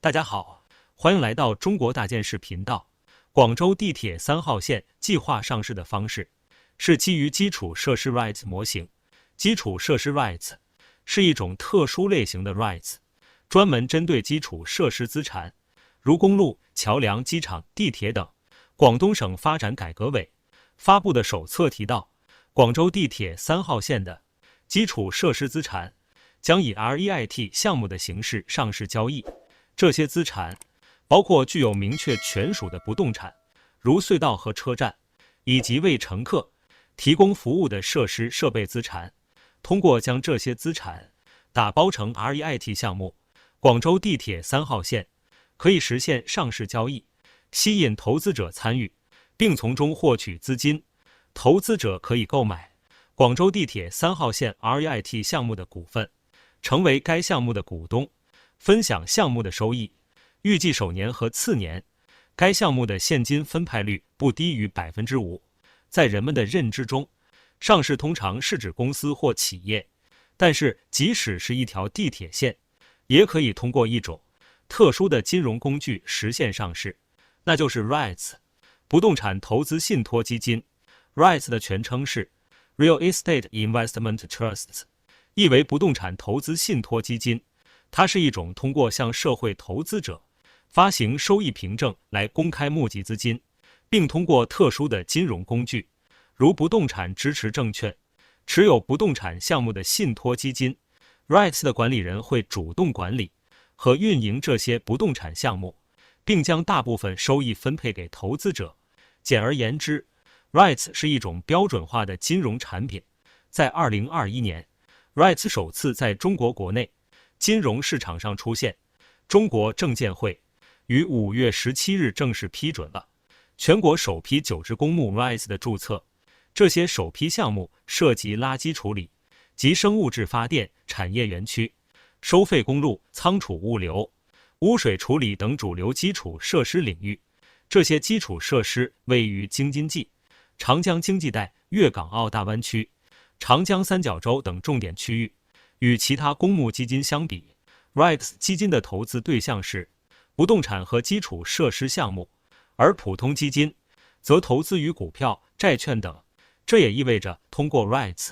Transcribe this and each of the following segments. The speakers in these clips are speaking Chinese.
大家好，欢迎来到中国大件事频道。广州地铁3号线计划上市的方式是基于基础设施 REITs 模型。基础设施 REITs 是一种特殊类型的 REITs， 专门针对基础设施资产，如公路、桥梁、机场、地铁等。广东省发展改革委发布的手册提到，广州地铁3号线的基础设施资产将以 REIT 项目的形式上市交易。这些资产包括具有明确权属的不动产，如隧道和车站，以及为乘客提供服务的设施设备资产。通过将这些资产打包成 REIT 项目，广州地铁3号线可以实现上市交易，吸引投资者参与，并从中获取资金。投资者可以购买广州地铁3号线 REIT 项目的股份，成为该项目的股东，分享项目的收益。预计首年和次年，该项目的现金分派率不低于 5%。在人们的认知中，上市通常是指公司或企业，但是即使是一条地铁线，也可以通过一种特殊的金融工具实现上市，那就是 REITs 不动产投资信托基金。REITs 的全称是 Real Estate Investment Trusts， 意为不动产投资信托基金。它是一种通过向社会投资者发行收益凭证来公开募集资金，并通过特殊的金融工具，如不动产支持证券，持有不动产项目的信托基金。REITs 的管理人会主动管理和运营这些不动产项目，并将大部分收益分配给投资者。简而言之， REITs 是一种标准化的金融产品。在2021年 REITs 首次在中国国内金融市场上出现，中国证监会于5月17日正式批准了全国首批9只公募 REITs 的注册。这些首批项目涉及垃圾处理及生物质发电产业园区、收费公路、仓储物流、污水处理等主流基础设施领域。这些基础设施位于京津冀、长江经济带、粤港澳大湾区、长江三角洲等重点区域。与其他公募基金相比， REITs 基金的投资对象是不动产和基础设施项目，而普通基金则投资于股票、债券等。这也意味着通过 REITs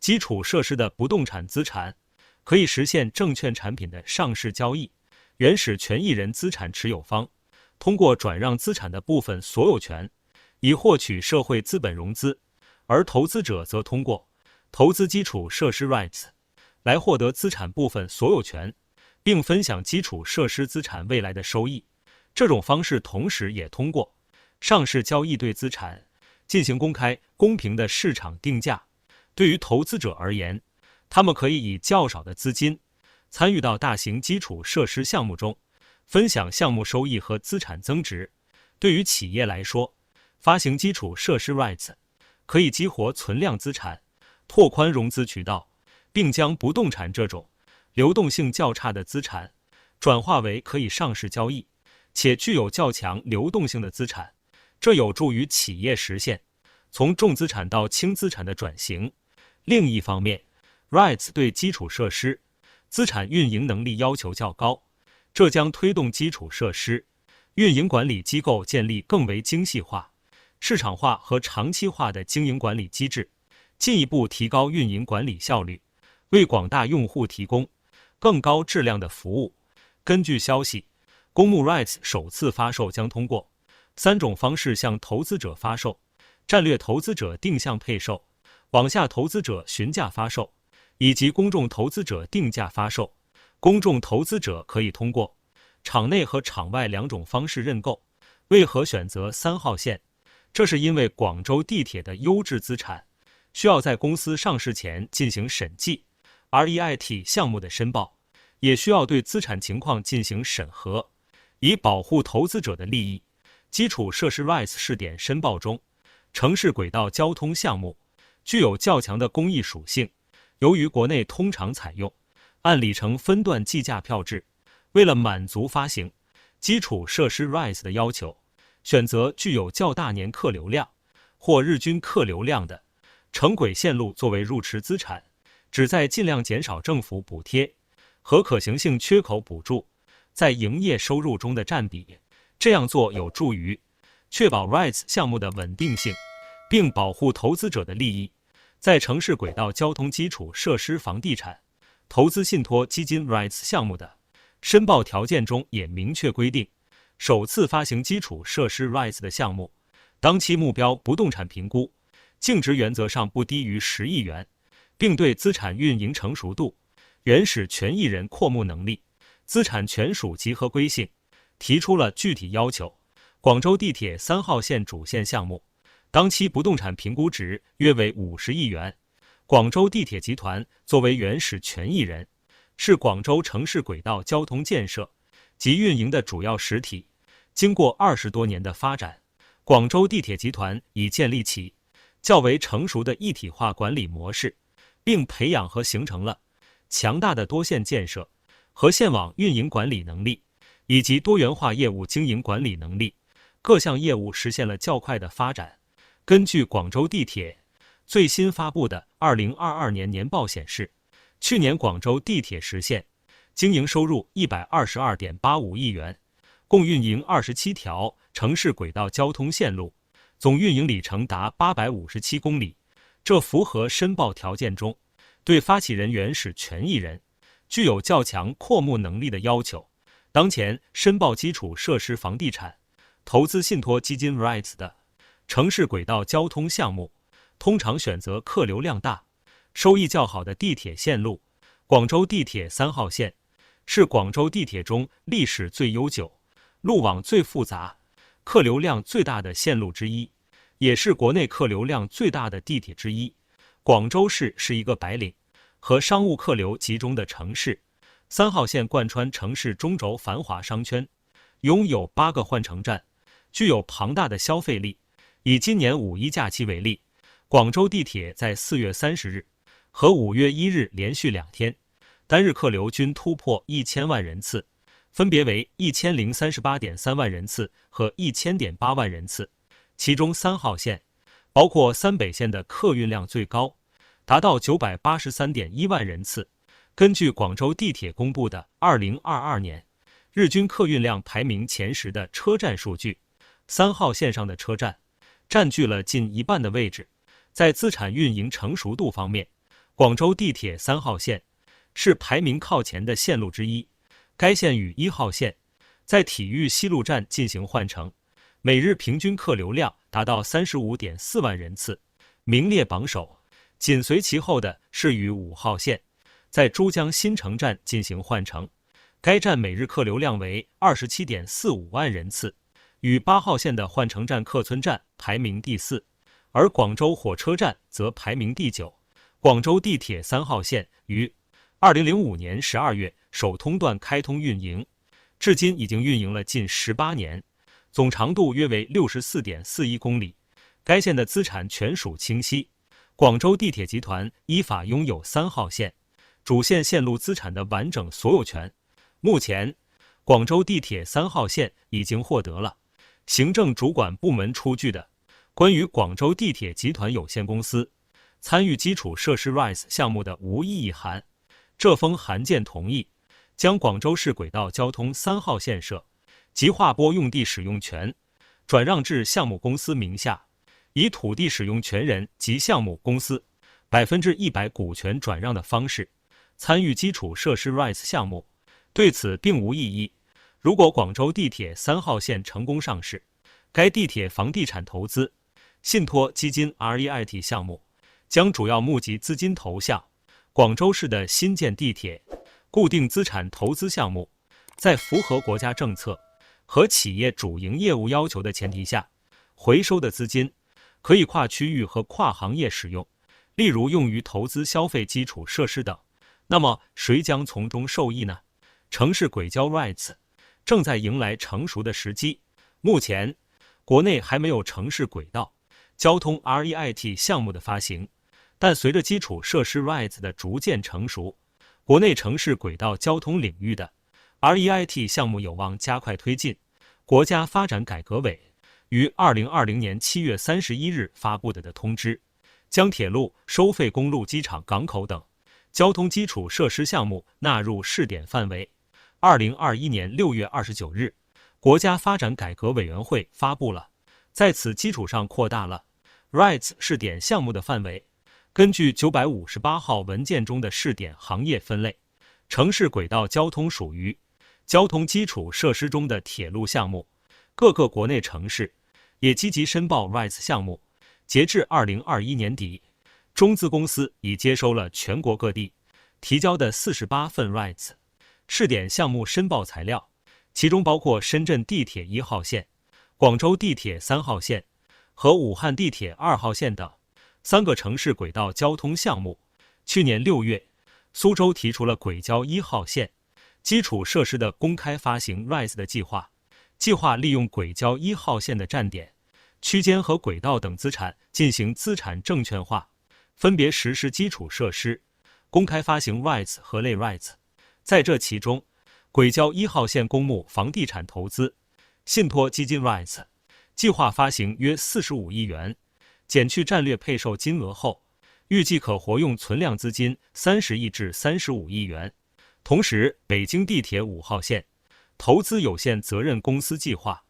基础设施的不动产资产可以实现证券产品的上市交易。原始权益人资产持有方通过转让资产的部分所有权以获取社会资本融资，而投资者则通过投资基础设施 REITs 来获得资产部分所有权，并分享基础设施资产未来的收益。这种方式同时也通过上市交易对资产进行公开、公平的市场定价。对于投资者而言，他们可以以较少的资金参与到大型基础设施项目中，分享项目收益和资产增值。对于企业来说，发行基础设施 REITs 可以激活存量资产，拓宽融资渠道，并将不动产这种流动性较差的资产转化为可以上市交易且具有较强流动性的资产。这有助于企业实现从重资产到轻资产的转型。另一方面， REITs 对基础设施资产运营能力要求较高，这将推动基础设施运营管理机构建立更为精细化、市场化和长期化的经营管理机制，进一步提高运营管理效率，为广大用户提供更高质量的服务。根据消息，公募 REITs 首次发售将通过3种方式向投资者发售：战略投资者定向配售、网下投资者询价发售，以及公众投资者定价发售。公众投资者可以通过场内和场外2种方式认购。为何选择3号线？这是因为广州地铁的优质资产需要在公司上市前进行审计， REIT 项目的申报也需要对资产情况进行审核，以保护投资者的利益。基础设施 REITs 试点申报中，城市轨道交通项目具有较强的公益属性。由于国内通常采用按里程分段计价票制，为了满足发行基础设施 REITs 的要求，选择具有较大年客流量或日均客流量的城轨线路作为入池资产，旨在尽量减少政府补贴和可行性缺口补助，在营业收入中的占比。这样做有助于确保 RITES 项目的稳定性，并保护投资者的利益。在城市轨道交通基础设施房地产投资信托基金 RITES 项目的申报条件中也明确规定，首次发行基础设施 RITES 的项目，当期目标不动产评估净值原则上不低于10亿元，并对资产运营成熟度、原始权益人扩募能力、资产权属及合规性提出了具体要求。广州地铁3号线主线项目当期不动产评估值约为50亿元，广州地铁集团作为原始权益人，是广州城市轨道交通建设及运营的主要实体。经过20多年的发展，广州地铁集团已建立起较为成熟的一体化管理模式，并培养和形成了强大的多线建设和线网运营管理能力，以及多元化业务经营管理能力，各项业务实现了较快的发展。根据广州地铁最新发布的2022年年报显示，去年广州地铁实现经营收入122.85亿元，共运营27条城市轨道交通线路，总运营里程达857公里，这符合申报条件中对发起人原始权益人具有较强扩募能力的要求。当前申报基础设施房地产投资信托基金 RITES 的城市轨道交通项目，通常选择客流量大、收益较好的地铁线路。广州地铁3号线是广州地铁中历史最悠久、路网最复杂、客流量最大的线路之一，也是国内客流量最大的地铁之一。广州市是一个白领和商务客流集中的城市，3号线贯穿城市中轴繁华商圈，拥有8个换乘站，具有庞大的消费力。以今年5一假期为例，广州地铁在4月30日和5月1日连续2天，单日客流均突破1000万人次，分别为1038.3万人次和1000.8万人次。其中3号线包括3北线的客运量最高，达到983.1万人次。根据广州地铁公布的2022年日均客运量排名前10的车站数据，3号线上的车站占据了近一半的位置。在资产运营成熟度方面，广州地铁3号线是排名靠前的线路之一。该线与1号线在体育西路站进行换乘，每日平均客流量达到35.4万人次，名列榜首。紧随其后的是与5号线在珠江新城站进行换乘，该站每日客流量为27.45万人次，与8号线的换乘站客村站排名第4，而广州火车站则排名第9。广州地铁3号线于2005年12月首通段开通运营，至今已经运营了近18年，总长度约为64.41公里。该线的资产权属清晰，广州地铁集团依法拥有3号线主线线路资产的完整所有权。目前，广州地铁3号线已经获得了行政主管部门出具的关于广州地铁集团有限公司参与基础设施 RITES 项目的无异议函。这封函件同意将广州市轨道交通3号线设及划拨用地使用权转让至项目公司名下，以土地使用权人及项目公司100%股权转让的方式参与基础设施 RITES 项目。对此并无异议。如果广州地铁3号线成功上市，该地铁房地产投资信托基金 REIT 项目将主要募集资金投向广州市的新建地铁固定资产投资项目，在符合国家政策和企业主营业务要求的前提下，回收的资金可以跨区域和跨行业使用，例如用于投资消费基础设施等。那么谁将从中受益呢？城市轨交 RITES 正在迎来成熟的时机。目前国内还没有城市轨道交通 REIT 项目的发行，但随着基础设施 RITES 的逐渐成熟，国内城市轨道交通领域的 REIT 项目有望加快推进。国家发展改革委于2020年7月31日发布的通知，将铁路、收费公路、机场、港口等交通基础设施项目纳入试点范围。2021年6月29日，国家发展改革委员会发布了，在此基础上扩大了 RITES 试点项目的范围。根据958号文件中的试点行业分类，城市轨道交通属于交通基础设施中的铁路项目。各个国内城市也积极申报 RITES 项目。截至2021年底，中资公司已接收了全国各地提交的48份 RITES 试点项目申报材料，其中包括深圳地铁1号线、广州地铁3号线和武汉地铁2号线等3个城市轨道交通项目。去年6月，苏州提出了轨交1号线基础设施的公开发行 RITES 的计划，利用轨交1号线的站点、区间和轨道等资产进行资产证券化，分别实施基础设施公开发行 RITES 和类 RITES。在这其中，轨交1号线公募房地产投资信托基金 RITES 计划发行约45亿元，减去战略配售金额后，预计可活用存量资金30亿至35亿元。同时，北京地铁5号线投资有限责任公司计划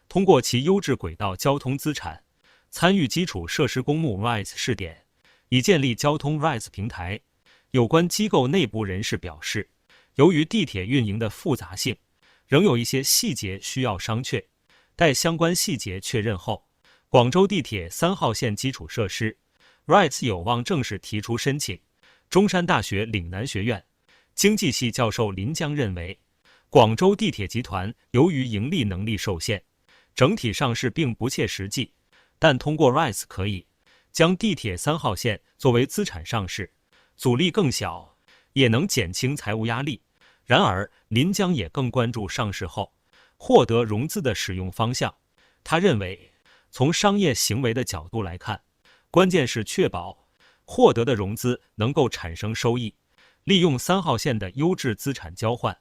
通过其优质轨道交通资产参与基础设施公募 RITES 试点，以建立交通 RITES 平台。有关机构内部人士表示，由于地铁运营的复杂性，仍有一些细节需要商榷，待相关细节确认后，广州地铁3号线基础设施 RITES 有望正式提出申请。中山大学岭南学院经济系教授林江认为，广州地铁集团由于盈利能力受限，整体上市并不切实际，但通过 RITES 可以将地铁3号线作为资产上市，阻力更小，也能减轻财务压力。然而，林江也更关注上市后获得融资的使用方向。他认为，从商业行为的角度来看，关键是确保获得的融资能够产生收益，利用3号线的优质资产交换，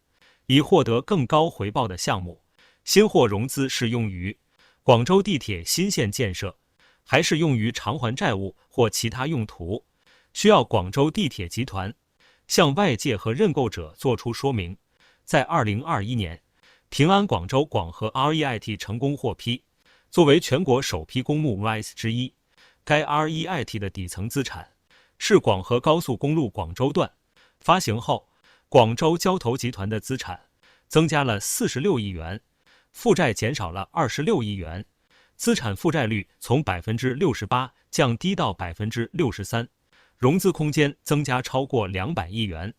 以获得更高回报的项目。新货融资是用于广州地铁新线建设，还是用于偿还债务或其他用途，需要广州地铁集团向外界和认购者作出说明。在2021年，平安广州广和 REIT 成功获批，作为全国首批公募 RITES 之一。该 REIT 的底层资产是广和高速公路广州段，发行后，广州交投集团的资产增加了46亿元，负债减少了26亿元，资产负债率从 68% 降低到 63%， 融资空间增加超过200亿元，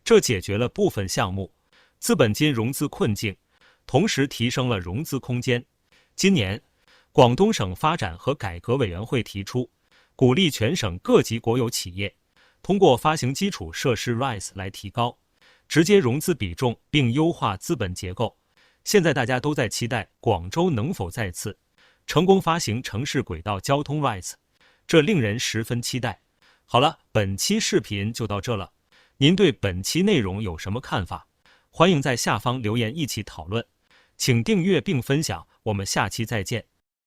这解决了部分项目资本金融资困境，同时提升了融资空间。今年，广东省发展和改革委员会提出，鼓励全省各级国有企业通过发行基础设施 RITES 来提高直接融资比重并优化资本结构。现在大家都在期待广州能否再次成功发行城市轨道交通 RITES， 这令人十分期待。好了，本期视频就到这了，您对本期内容有什么看法？欢迎在下方留言一起讨论，请订阅并分享，我们下期再见。